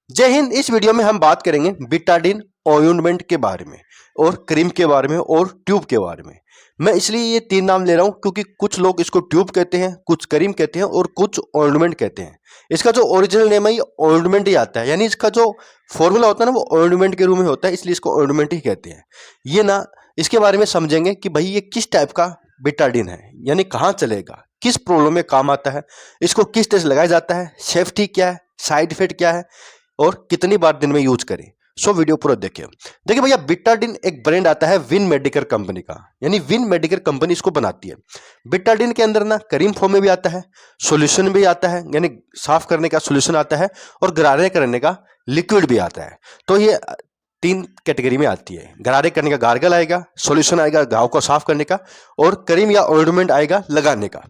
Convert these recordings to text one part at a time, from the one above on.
जय हिंद। इस वीडियो में हम बात करेंगे बिटाडिन ऑइंटमेंट के बारे में और क्रीम के बारे में और ट्यूब के बारे में। मैं इसलिए ये तीन नाम ले रहा हूँ क्योंकि कुछ लोग इसको ट्यूब कहते हैं, कुछ क्रीम कहते हैं और कुछ ऑइंटमेंट कहते हैं। इसका जो ओरिजिनल नेम है ये ऑइंटमेंट ही आता है, यानी इसका जो फॉर्मूला होता है ना वो ऑइंटमेंट के रूप में होता है, इसलिए इसको ऑइंटमेंट ही कहते हैं। ये ना इसके बारे में समझेंगे कि भाई ये किस टाइप का बिटाडिन है, यानी कहाँ चलेगा, किस प्रॉब्लम में काम आता है, इसको किस तरह से लगाया जाता है, सेफ्टी क्या है, साइड इफेक्ट क्या है और कितनी बार दिन में यूज करें। सो वीडियो पूरा देखिए। देखिए भैया, बिटाडिन एक ब्रांड आता है विन मेडिकेयर कंपनी का, यानी विन मेडिकेयर कंपनी इसको बनाती है। बिटाडिन के अंदर ना क्रीम फॉर्म में भी आता है, सॉल्यूशन भी आता है, यानी साफ करने का सॉल्यूशन आता है और गरारे करने का लिक्विड भी आता है। तो ये तीन कैटेगरी में आती है। गरारे करने का गार्गल आएगा, सॉल्यूशन आएगा घाव को साफ करने का, और क्रीम या ऑइंटमेंट आएगा लगाने का।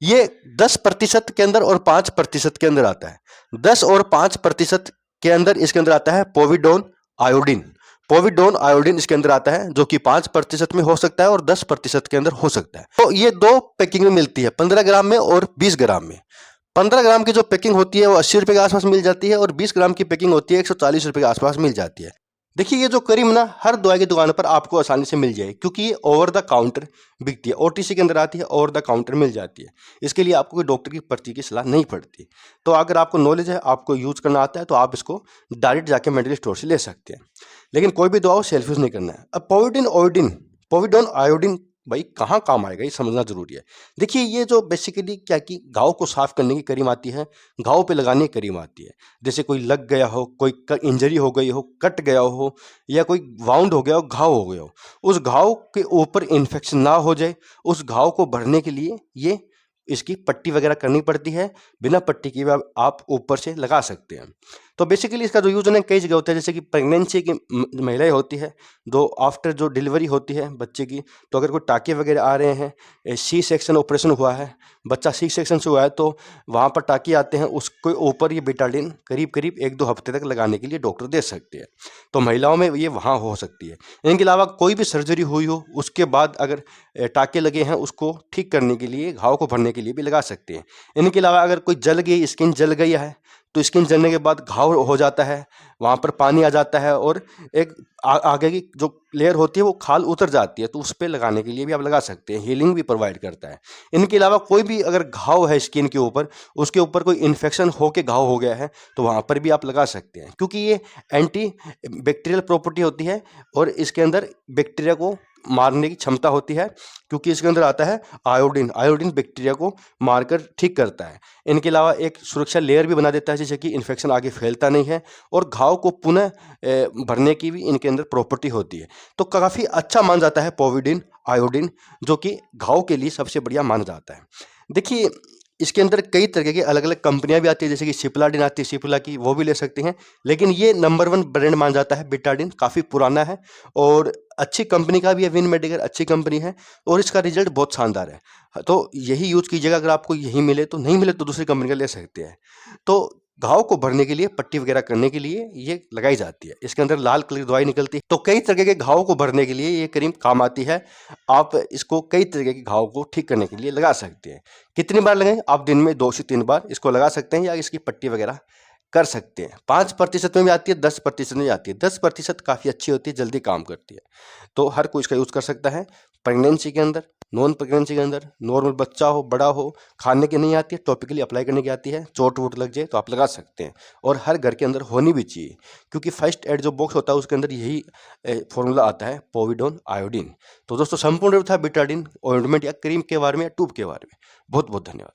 ये 10% के अंदर और 5% के अंदर आता है। 10 और 5% के अंदर इसके अंदर आता है पोविडोन आयोडीन। पोविडोन आयोडीन इसके अंदर आता है, जो कि 5% में हो सकता है और 10% के अंदर हो सकता है। तो ये दो पैकिंग में मिलती है, 15 ग्राम में और 20 ग्राम में। 15 ग्राम की जो पैकिंग होती है वो 80 रुपये के आसपास मिल जाती है और 20 ग्राम की पैकिंग होती है 140 रुपये के आसपास मिल जाती है। देखिए, ये जो क्रीम ना हर दवाई की दुकान पर आपको आसानी से मिल जाए, क्योंकि ये ओवर द काउंटर बिकती है, ओटीसी के अंदर आती है, ओवर द काउंटर मिल जाती है। इसके लिए आपको कोई डॉक्टर की पर्ची की सलाह नहीं पड़ती। तो अगर आपको नॉलेज है, आपको यूज करना आता है, तो आप इसको डायरेक्ट जाके मेडिकल स्टोर से ले सकते हैं। लेकिन कोई भी दवा हो सेल्फ यूज नहीं करना है। अब पोविडोन आयोडीन भाई कहाँ काम आएगा, ये समझना जरूरी है। देखिए, ये जो बेसिकली क्या कि घाव को साफ करने की क्रीम आती है, घाव पे लगाने की क्रीम आती है। जैसे कोई लग गया हो, कोई इंजरी हो गई हो, कट गया हो, या कोई वाउंड हो गया हो, घाव हो गया हो, उस घाव के ऊपर इन्फेक्शन ना हो जाए, उस घाव को भरने के लिए ये इसकी पट्टी वगैरह करनी पड़ती है। बिना पट्टी के भी आप ऊपर से लगा सकते हैं। तो बेसिकली इसका जो यूज है कई जगह होता है, जैसे कि प्रेगनेंसी की महिलाएं होती है, दो आफ्टर जो डिलीवरी होती है बच्चे की, तो अगर कोई टाँके वगैरह आ रहे हैं, सी सेक्शन ऑपरेशन हुआ है, बच्चा सी सेक्शन से हुआ है, तो वहाँ पर टाँके आते हैं, उसके ऊपर ये बिटाडिन करीब करीब 1-2 हफ्ते तक लगाने के लिए डॉक्टर दे सकते हैं। तो महिलाओं में ये वहाँ हो सकती है। इनके अलावा कोई भी सर्जरी हुई हो, उसके बाद अगर टाँके लगे हैं, उसको ठीक करने के लिए, घाव को भरने के लिए भी लगा सकते हैं। इनके अलावा अगर कोई जल गई, स्किन जल गई है, तो स्किन जलने के बाद घाव हो जाता है, वहाँ पर पानी आ जाता है और एक आगे की जो लेयर होती है वो खाल उतर जाती है, तो उस पर लगाने के लिए भी आप लगा सकते हैं। हीलिंग भी प्रोवाइड करता है। इनके अलावा कोई भी अगर घाव है स्किन के ऊपर, उसके ऊपर कोई इन्फेक्शन होके घाव हो गया है, तो वहाँ पर भी आप लगा सकते हैं, क्योंकि ये एंटी बैक्टीरियल प्रॉपर्टी होती है और इसके अंदर बैक्टीरिया को मारने की क्षमता होती है, क्योंकि इसके अंदर आता है आयोडीन। आयोडीन बैक्टीरिया को मारकर ठीक करता है। इनके अलावा एक सुरक्षा लेयर भी बना देता है, जिससे कि इन्फेक्शन आगे फैलता नहीं है, और घाव को पुनः भरने की भी इनके अंदर प्रॉपर्टी होती है। तो काफ़ी अच्छा माना जाता है पोविडोन आयोडीन, जो कि घाव के लिए सबसे बढ़िया माना जाता है। देखिए, इसके अंदर कई तरह की अलग अलग कंपनियां भी आती है, जैसे कि सिप्लाडिन आती है, सिप्ला की, वो भी ले सकते हैं। लेकिन ये नंबर 1 ब्रांड माना जाता है बिटाडिन, काफ़ी पुराना है और अच्छी कंपनी का भी है। विन मेडिकेयर अच्छी कंपनी है और इसका रिजल्ट बहुत शानदार है। तो यही यूज़ कीजिएगा। अगर आपको यही मिले तो, नहीं मिले तो दूसरी कंपनी का ले सकते हैं। तो घाव को भरने के लिए, पट्टी वगैरह करने के लिए ये लगाई जाती है। इसके अंदर लाल कलर की दवाई निकलती है। तो कई तरह के घाव को भरने के लिए ये क्रीम काम आती है। आप इसको कई तरह के घाव को ठीक करने के लिए लगा सकते हैं। कितनी बार लगाएं आप? दिन में 2 से 3 बार इसको लगा सकते हैं, या इसकी पट्टी वगैरह कर सकते हैं। 5% में भी आती है, 10% में भी आती है। 10% काफ़ी अच्छी होती है, जल्दी काम करती है, तो हर कोई इसका यूज़ कर सकता है। प्रेगनेंसी के अंदर, नॉन प्रेगनेंसी के अंदर, नॉर्मल बच्चा हो, बड़ा हो, खाने की नहीं आती है, टॉपिकली अप्लाई करने की आती है। चोट वोट लग जाए तो आप लगा सकते हैं, और हर घर के अंदर होनी भी चाहिए, क्योंकि फर्स्ट एड जो बॉक्स होता है उसके अंदर यही फॉर्मूला आता है, पोविडोन आयोडीन। तो दोस्तों, संपूर्ण था बिटाडिन ऑइंटमेंट या क्रीम के बारे में या ट्यूब के बारे में। बहुत बहुत धन्यवाद।